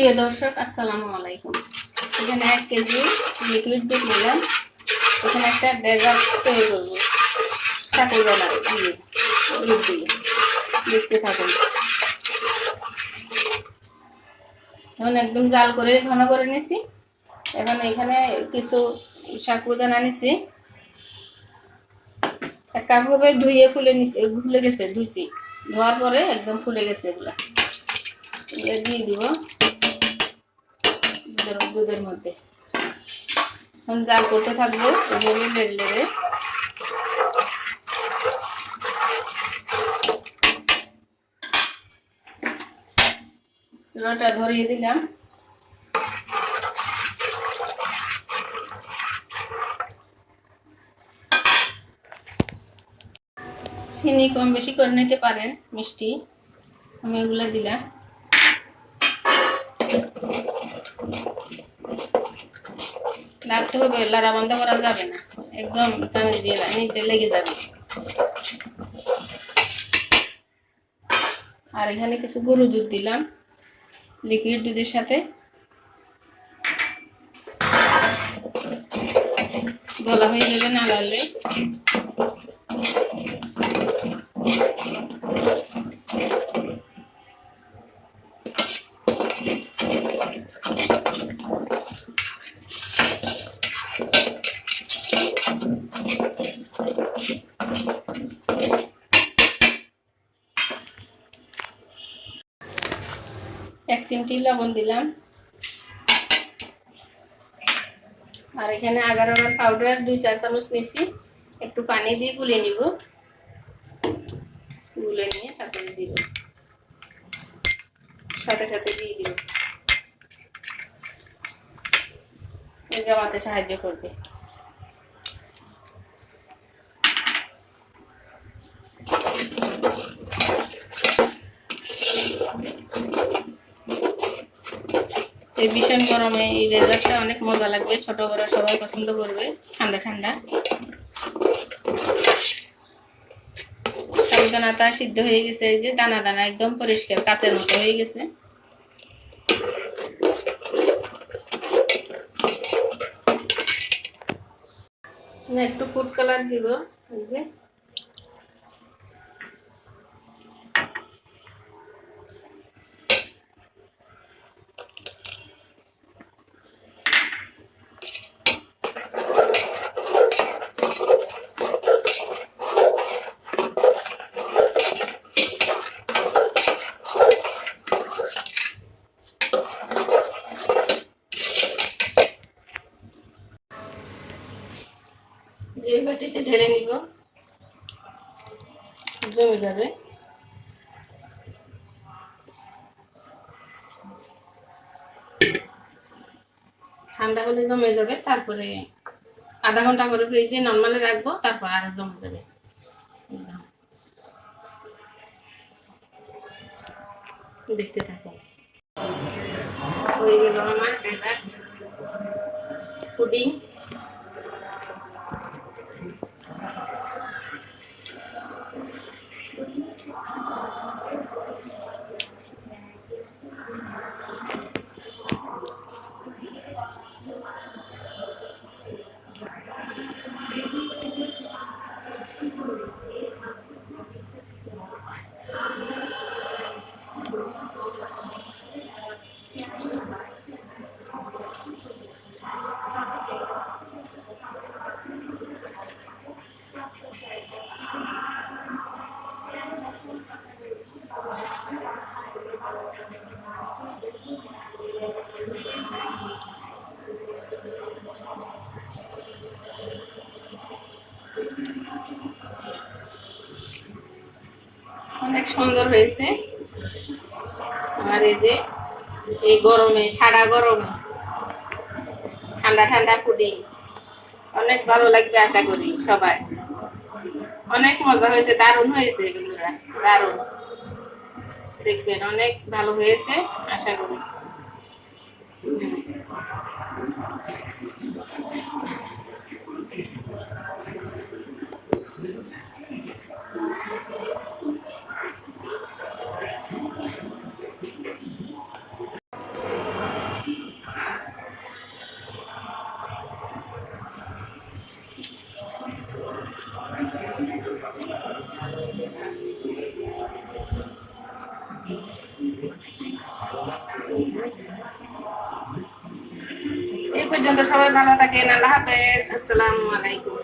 প্রিয় দর্শক, আসসালামু আলাইকুম। এখানে 1 কেজি লিকুইড দুধ নিলাম। এখানে একটা ডেজার্ট তৈরি করবো সাকুদানা দিয়ে, দুধ দিয়ে। দেখতে থাকুন। এখন একদম জাল করে ঘন করে নিছি। এখন এখানে কিছু সাকুদানা নিছি। এক কাপ ভাবে ধুয়ে ফুলে গেছে, ধুইছি। ধোয়ার পরে একদম ফুলে গেছে এগুলা। দিয়ে দিব দুধের মধ্যে। এখন জাল করতে থাকবো এভাবে লেড়ে লেড়ে। চুলাটা ধরিয়ে দিলাম। চিনি কম বেশি করে নিতে পারেন, মিষ্টি। আমি এগুলা দিলাম। লাগতে হবে, লাড়া বন্ধ করা যাবে না, একদম চামচ দিয়ে নিচে লেগে যাবে। আর এখানে কিছু গরু দুধ দিলাম লিকুইড দুধের সাথে। ধলা হয়ে যাবে না লাড়লে। এক চিমটি লবণ দিলাম। আর এখানে আগার আগার পাউডার 2-4 চামচ নিয়েছি। একটু পানি দিয়ে গুলে নিব। গুলে নিয়ে তারপরে দিব, সাথে সাথে দিয়ে দিব। জমাতে সাহায্য করবে। এই ভীষণ গরমে এই ডেজার্টটা অনেক মজা লাগবে। ছোট বড় সবাই পছন্দ করবে। ঠান্ডা ঠান্ডা। সাবুদানাটা সিদ্ধ হয়ে গেছে, এই যে দানা দানা একদম পরিষ্কার কাচের মতো হয়ে গেছে। একটু ফুড কালার দিব, এই যে। যে বাটিতে ঢেলে নিব, জমে যাবে। ঠান্ডা হলে জমে যাবে। তারপরে আধা ঘন্টা করে ফ্রিজে নরমালে রাখবো, তারপর আরো জমে যাবে। দেখতে থাকো। হয়ে গেল আমার ডেজার্ট পুডিং। অনেক সুন্দর হয়েছে। আর এই যে এই গরমে, ঠান্ডা গরমে ঠান্ডা ঠান্ডা পুডিং অনেক ভালো লাগবে আশা করি সবাই। অনেক মজা হয়েছে, দারুণ হয়েছে বন্ধুরা, দারুণ। দেখবেন অনেক ভালো হয়েছে আশা করি। পর্যন্ত সবাই ভালো থাকেন। আল্লাহ হাফেজ। আসসালামু আলাইকুম।